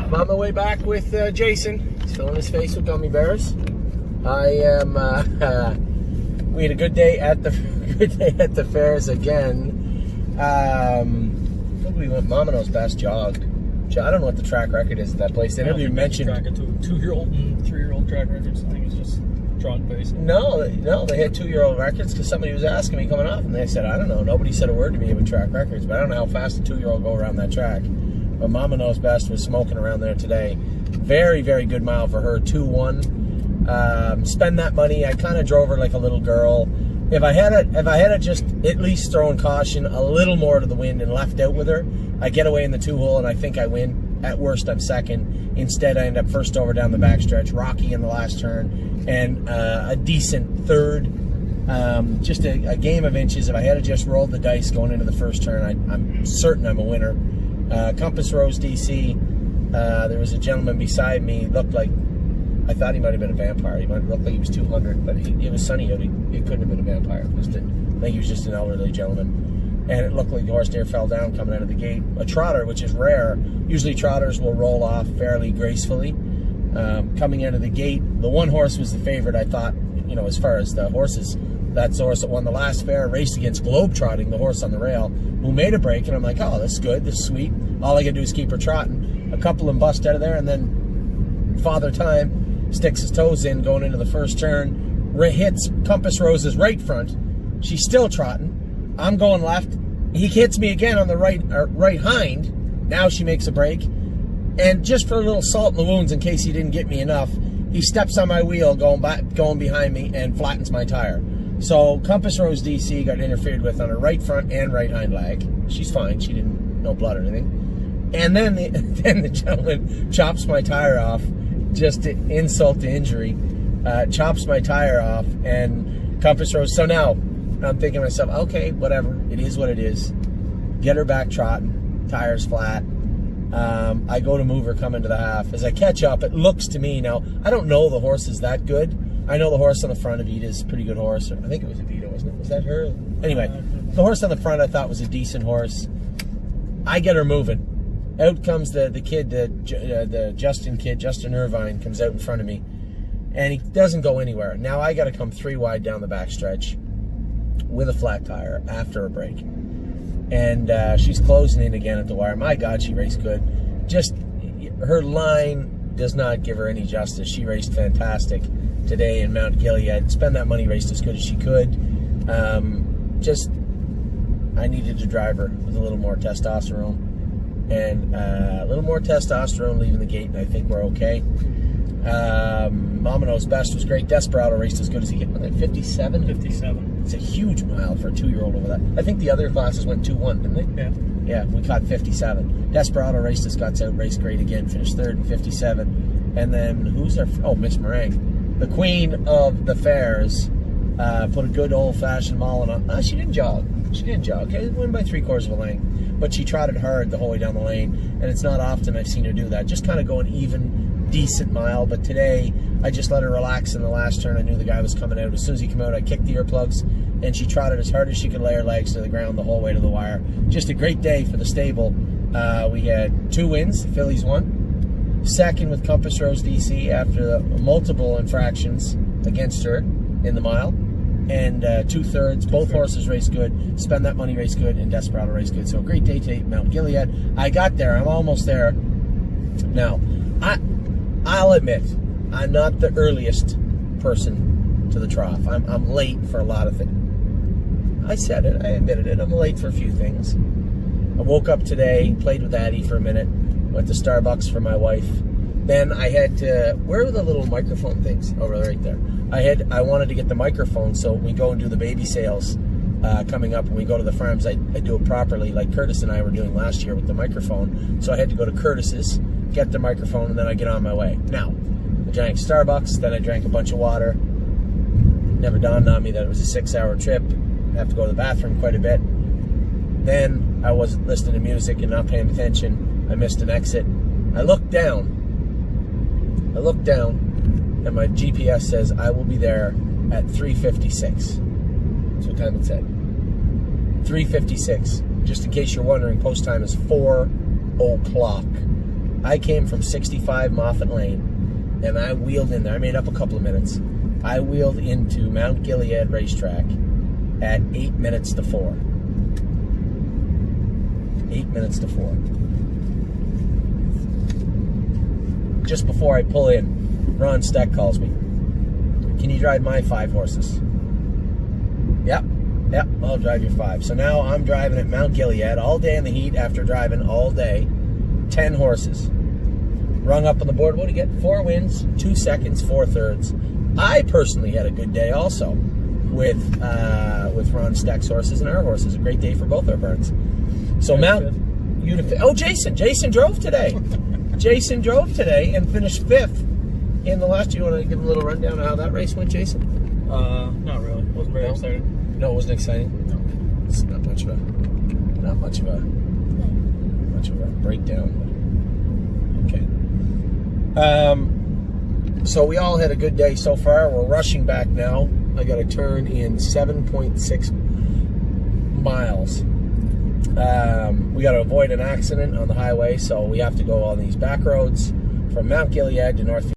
I'm on the way back with Jason. He's filling his face with gummy bears. I am. We had a good day at the fairs again. We went Monroe's best jogged. I don't know what the track record is at that place. They never even mentioned track a 2-year-old and 3-year-old track records. I think it's just trot pace. No, they had 2-year-old records because somebody was asking me coming off, and they said, I don't know. Nobody said a word to me about track records, but I don't know how fast a 2-year-old go around that track. But Mama Knows Best was smoking around there today. Very, very good mile for her, 2-1. Spend that money. I kind of drove her like a little girl. If I had just at least thrown caution a little more to the wind and left out with her, I get away in the 2-hole and I think I win. At worst, I'm second. Instead, I end up first over down the backstretch, rocky in the last turn, and a decent third. Just a game of inches. If I had just rolled the dice going into the first turn, I'm certain I'm a winner. Compass Rose DC. There was a gentleman beside me. Looked like, I thought he might have been a vampire. He might look like he was 200, but it was sunny out. He couldn't have been a vampire. I think he was just an elderly gentleman. And it looked like the horse near fell down coming out of the gate. A trotter, which is rare. Usually trotters will roll off fairly gracefully. Coming out of the gate, the one horse was the favorite, I thought, as far as the horses. That's the horse that won the last fair, raced against Globetrotting, the horse on the rail, who made a break. And I'm like, oh, this is good, this is sweet. All I got to do is keep her trotting. A couple of them bust out of there, and then Father Time sticks his toes in going into the first turn, hits Compass Rose's right front. She's still trotting. I'm going left. He hits me again on the right hind. Now she makes a break. And just for a little salt in the wounds, in case he didn't get me enough, he steps on my wheel going behind me and flattens my tire. So Compass Rose DC got interfered with on her right front and right hind leg. She's fine. She didn't, no blood or anything. And then the gentleman chops my tire off, just to insult to injury. Chops my tire off, and Compass Rose. So now I'm thinking to myself, okay, whatever. It is what it is. Get her back trotting. Tire's flat. I go to move her coming to the half. As I catch up, it looks to me now, I don't know the horse is that good. I know the horse on the front of Evita's a pretty good horse. I think it was Evita, wasn't it? Was that her? Anyway, the horse on the front I thought was a decent horse. I get her moving. Out comes the kid, the Justin Irvine comes out in front of me. And he doesn't go anywhere. Now I got to come 3 wide down the backstretch with a flat tire after a break. And she's closing in again at the wire. My God, she raced good. Just, her line does not give her any justice. She raced fantastic today in Mount Gilead. Spend that money, raced as good as she could. Just, I needed to drive her with a little more testosterone. And a little more testosterone leaving the gate, and I think we're okay. Mama Knows Best was great. Desperado raced as good as he get. 57? 57. It's a huge mile for a 2-year-old over that. I think the other classes went 2-1, didn't they? Yeah. Yeah, we caught 57. Desperado raced his guts out, raced great again, finished third in 57. And then, who's our... Oh, Miss Meringue. The queen of the fairs put a good old-fashioned mile on. She didn't jog. She didn't jog. It went by 3/4 of a length. But she trotted hard the whole way down the lane. And it's not often I've seen her do that. Just kind of go an even, decent mile. But today, I just let her relax in the last turn. I knew the guy was coming out. As soon as he came out, I kicked the earplugs. And she trotted as hard as she could lay her legs to the ground the whole way to the wire. Just a great day for the stable. We had 2 wins. The fillies won. Second with Compass Rose DC after the multiple infractions against her in the mile. And 2/3. Both horses raced good. Spend that money raced good. And Desperado raced good. So a great day today at Mount Gilead. I got there. I'm almost there. Now, I'll admit, I'm not the earliest person to the trough. I'm late for a lot of things. I said it. I admitted it. I'm late for a few things. I woke up today, played with Addie for a minute, went to Starbucks for my wife. Then I had to... Where are the little microphone things? Oh, right there. I wanted to get the microphone so when we go and do the baby sales coming up when we go to the farms, I do it properly like Curtis and I were doing last year with the microphone. So I had to go to Curtis's, get the microphone, and then I get on my way. Now, I drank Starbucks, then I drank a bunch of water. Never dawned on me that it was a 6-hour trip. I have to go to the bathroom quite a bit. Then I wasn't listening to music and not paying attention. I missed an exit. I looked down, and my GPS says I will be there at 3:56. That's what time it said. 3:56. Just in case you're wondering, post time is 4 o'clock. I came from 65 Moffat Lane, and I wheeled in there. I made up a couple of minutes. I wheeled into Mount Gilead Racetrack at 8 minutes to 4. 8 minutes to 4. Just before I pull in, Ron Steck calls me. Can you drive my 5 horses? Yep, I'll drive your 5. So now I'm driving at Mount Gilead all day in the heat after driving all day. 10 horses. Rung up on the board. What do you get? 4 wins, 2 seconds, 4 thirds. I personally had a good day also with Ron Steck's horses and our horses. A great day for both our birds. So Jason drove today. Jason drove today and finished 5th in the last. You want to give a little rundown of how that race went, Jason? Not really. It wasn't very exciting. No, it wasn't exciting. No. It's not much of a breakdown. Okay. So we all had a good day so far. We're rushing back now. I got a turn in 7.6 miles. We got to avoid an accident on the highway, so we have to go on these back roads from Mount Gilead to North